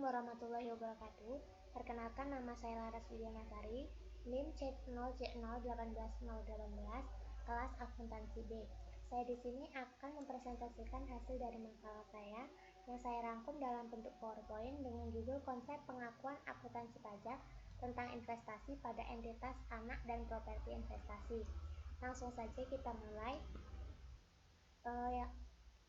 warahmatullahi wabarakatuh. Perkenalkan, nama saya Laras Widianasari, NIM C0J01818, kelas akuntansi B. Saya di sini akan mempresentasikan hasil dari makalah saya yang saya rangkum dalam bentuk PowerPoint dengan judul Konsep Pengakuan Akuntansi Pajak tentang Investasi pada Entitas Anak dan Properti Investasi. Langsung saja kita mulai.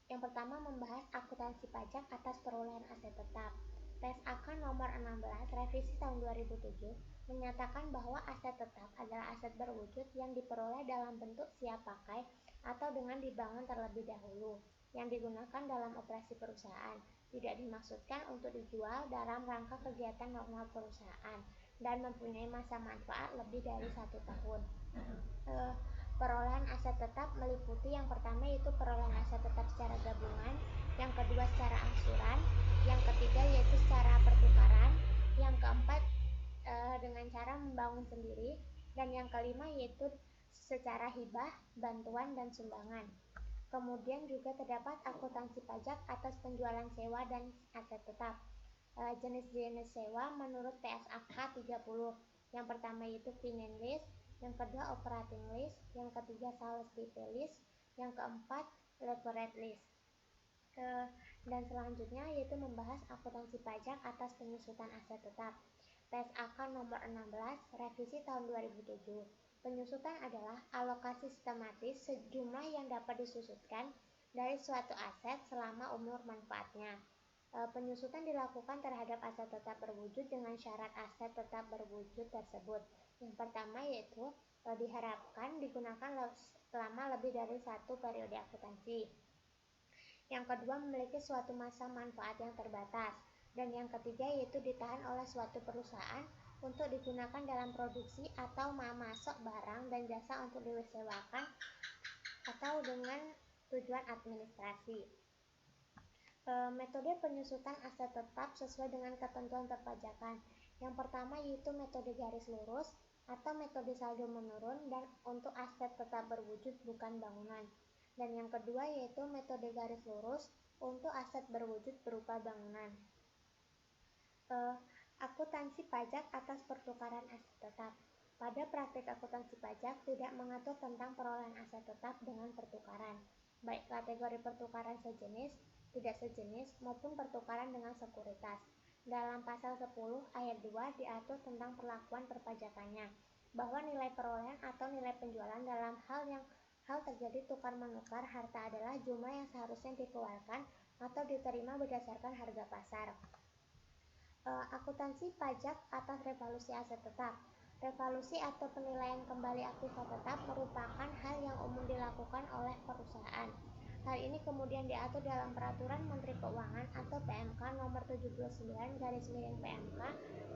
Yang pertama, membahas akuntansi pajak atas perolehan aset tetap. PSAK nomor 16 revisi tahun 2007 menyatakan bahwa aset tetap adalah aset berwujud yang diperoleh dalam bentuk siap pakai atau dengan dibangun terlebih dahulu, yang digunakan dalam operasi perusahaan, tidak dimaksudkan untuk dijual dalam rangka kegiatan normal perusahaan, dan mempunyai masa manfaat lebih dari 1 tahun. Perolehan aset tetap meliputi yang pertama yaitu perolehan aset tetap secara gabungan, yang kedua secara angsuran, yang ketiga yaitu secara pertukaran, yang keempat dengan cara membangun sendiri, dan yang kelima yaitu secara hibah, bantuan, dan sumbangan. Kemudian juga terdapat akuntansi pajak atas penjualan sewa dan aset tetap. Jenis-jenis sewa menurut PSAK 30. Yang pertama yaitu finance lease, yang kedua operating lease, yang ketiga sales lease, yang keempat leverage lease. Dan selanjutnya yaitu membahas akuntansi pajak atas penyusutan aset tetap. PSAK nomor 16 revisi tahun 2007. Penyusutan adalah alokasi sistematis sejumlah yang dapat disusutkan dari suatu aset selama umur manfaatnya. Penyusutan dilakukan terhadap aset tetap berwujud dengan syarat aset tetap berwujud tersebut. Yang pertama yaitu diharapkan digunakan selama lebih dari 1 periode akuntansi. Yang kedua, memiliki suatu masa manfaat yang terbatas. Dan yang ketiga yaitu ditahan oleh suatu perusahaan untuk digunakan dalam produksi atau memasok barang dan jasa untuk disewakan atau dengan tujuan administrasi. Metode penyusutan aset tetap sesuai dengan ketentuan perpajakan. Yang pertama yaitu metode garis lurus atau metode saldo menurun dan untuk aset tetap berwujud bukan bangunan. Dan yang kedua yaitu metode garis lurus untuk aset berwujud berupa bangunan. Akuntansi pajak atas pertukaran aset tetap. Pada praktik akuntansi pajak tidak mengatur tentang perolehan aset tetap dengan pertukaran, baik kategori pertukaran sejenis, tidak sejenis, maupun pertukaran dengan sekuritas. Dalam pasal 10 ayat 2 diatur tentang perlakuan perpajakannya, bahwa nilai perolehan atau nilai penjualan dalam hal terjadi tukar-menukar harta adalah jumlah yang seharusnya dikeluarkan atau diterima berdasarkan harga pasar. Akuntansi pajak atas revaluasi aset tetap. Revaluasi atau penilaian kembali aktiva tetap merupakan hal yang umum dilakukan oleh perusahaan. Hal ini kemudian diatur dalam Peraturan Menteri Keuangan atau PMK nomor 79/PMK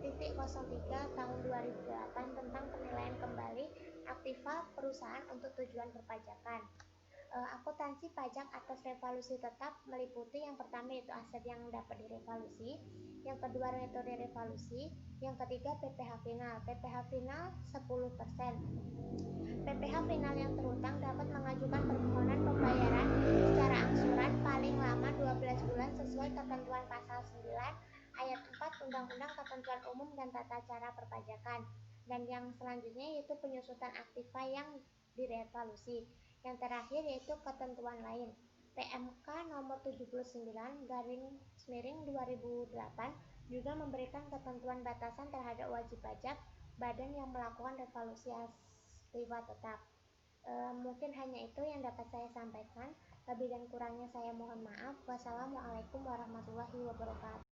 /03 tahun 2008 tentang penilaian kembali aktiva perusahaan untuk tujuan perpajakan. Akuntansi pajak atas revaluasi tetap meliputi yang pertama yaitu aset yang dapat direvalusi, yang kedua metode revalusi, yang ketiga PPh final. PPh final 10%. PPh final yang terutang dapat mengajukan permohonan pembayaran secara angsuran paling lama 12 bulan sesuai ketentuan pasal 9 ayat 4 Undang-Undang Ketentuan Umum dan Tata Cara Perpajakan. Dan yang selanjutnya yaitu penyusutan aktiva yang direvalusi. Yang terakhir yaitu ketentuan lain. PMK nomor 79/2008 juga memberikan ketentuan batasan terhadap wajib pajak badan yang melakukan revaluasi aktiva tetap. Mungkin hanya itu yang dapat saya sampaikan. Lebih dan kurangnya saya mohon maaf. Wassalamualaikum warahmatullahi wabarakatuh.